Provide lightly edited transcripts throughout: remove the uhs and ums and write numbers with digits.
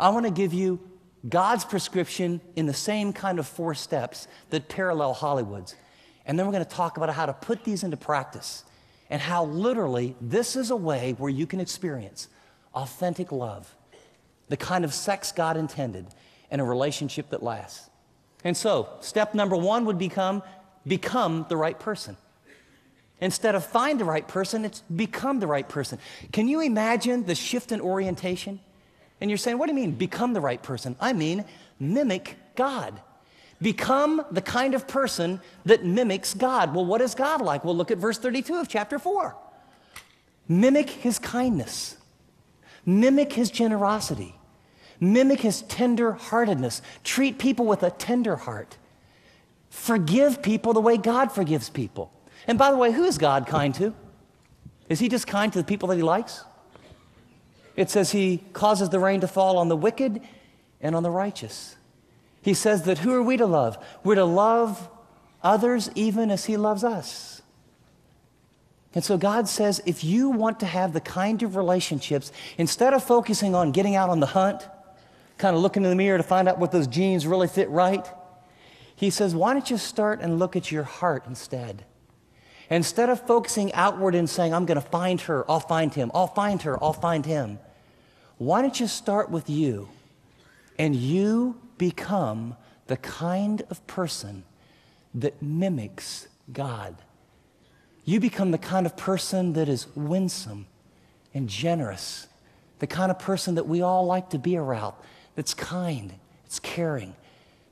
I want to give you God's prescription in the same kind of 4 steps that parallel Hollywood's. And then we're going to talk about how to put these into practice and how literally this is a way where you can experience authentic love, the kind of sex God intended, and a relationship that lasts. And so, step number 1 would become the right person. Instead of find the right person, it's become the right person. Can you imagine the shift in orientation? And you're saying, what do you mean, become the right person? I mean, mimic God. Become the kind of person that mimics God. Well, what is God like? Well, look at verse 32 of chapter 4. Mimic his kindness. Mimic his generosity. Mimic his tender-heartedness. Treat people with a tender heart. Forgive people the way God forgives people. And by the way, who is God kind to? Is he just kind to the people that he likes? It says he causes the rain to fall on the wicked and on the righteous. He says that who are we to love? We're to love others even as he loves us. And so God says, if you want to have the kind of relationships, instead of focusing on getting out on the hunt, kind of looking in the mirror to find out what those jeans really fit right, he says, why don't you start and look at your heart instead? Instead of focusing outward and saying, I'm going to find her, I'll find him, I'll find her, I'll find him, why don't you start with you and you become the kind of person that mimics God. You become the kind of person that is winsome and generous, the kind of person that we all like to be around, that's kind, it's caring,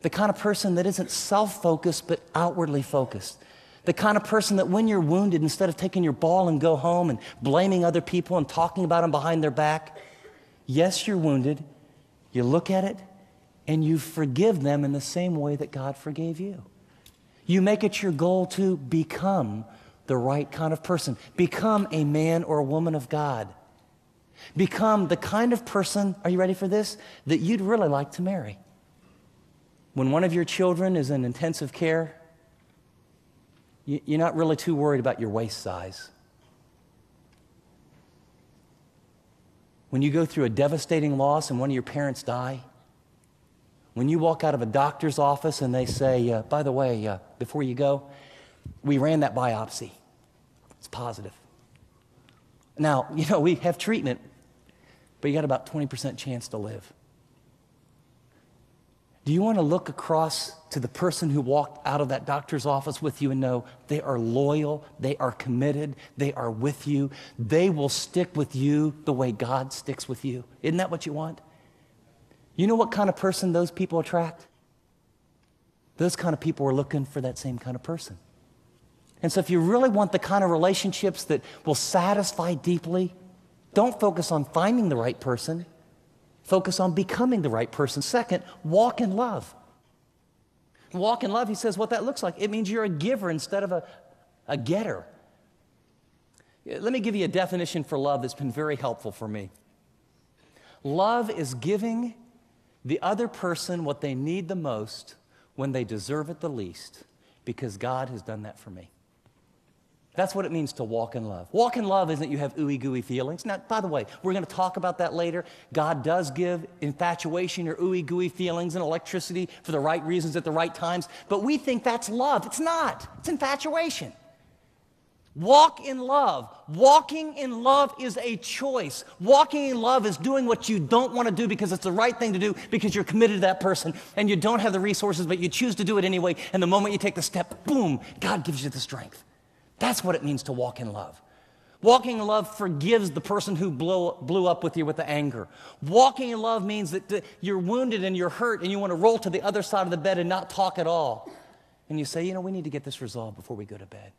the kind of person that isn't self-focused but outwardly focused, the kind of person that when you're wounded, instead of taking your ball and go home and blaming other people and talking about them behind their back, yes, you're wounded, you look at it, and you forgive them in the same way that God forgave you. You make it your goal to become the right kind of person. Become a man or a woman of God. Become the kind of person, are you ready for this, that you'd really like to marry. When one of your children is in intensive care, you're not really too worried about your waist size. When you go through a devastating loss and one of your parents die, when you walk out of a doctor's office and they say, by the way, before you go, we ran that biopsy. It's positive. Now, we have treatment, but you got about 20% chance to live. Do you want to look across to the person who walked out of that doctor's office with you and know they are loyal, they are committed, they are with you, they will stick with you the way God sticks with you? Isn't that what you want? You know what kind of person those people attract? Those kind of people are looking for that same kind of person. And so if you really want the kind of relationships that will satisfy deeply, don't focus on finding the right person. Focus on becoming the right person. Second, walk in love. Walk in love, he says, what that looks like. It means you're a giver instead of a getter. Let me give you a definition for love that's been very helpful for me. Love is giving the other person what they need the most when they deserve it the least, because God has done that for me. That's what it means to walk in love. Walk in love isn't you have ooey-gooey feelings. Now, by the way, we're going to talk about that later. God does give infatuation or ooey-gooey feelings and electricity for the right reasons at the right times, but we think that's love. It's not. It's infatuation. Walk in love. Walking in love is a choice. Walking in love is doing what you don't want to do because it's the right thing to do because you're committed to that person and you don't have the resources, but you choose to do it anyway, and the moment you take the step, boom, God gives you the strength. That's what it means to walk in love. Walking in love forgives the person who blew up with you with the anger. Walking in love means that you're wounded and you're hurt and you want to roll to the other side of the bed and not talk at all. And you say, we need to get this resolved before we go to bed.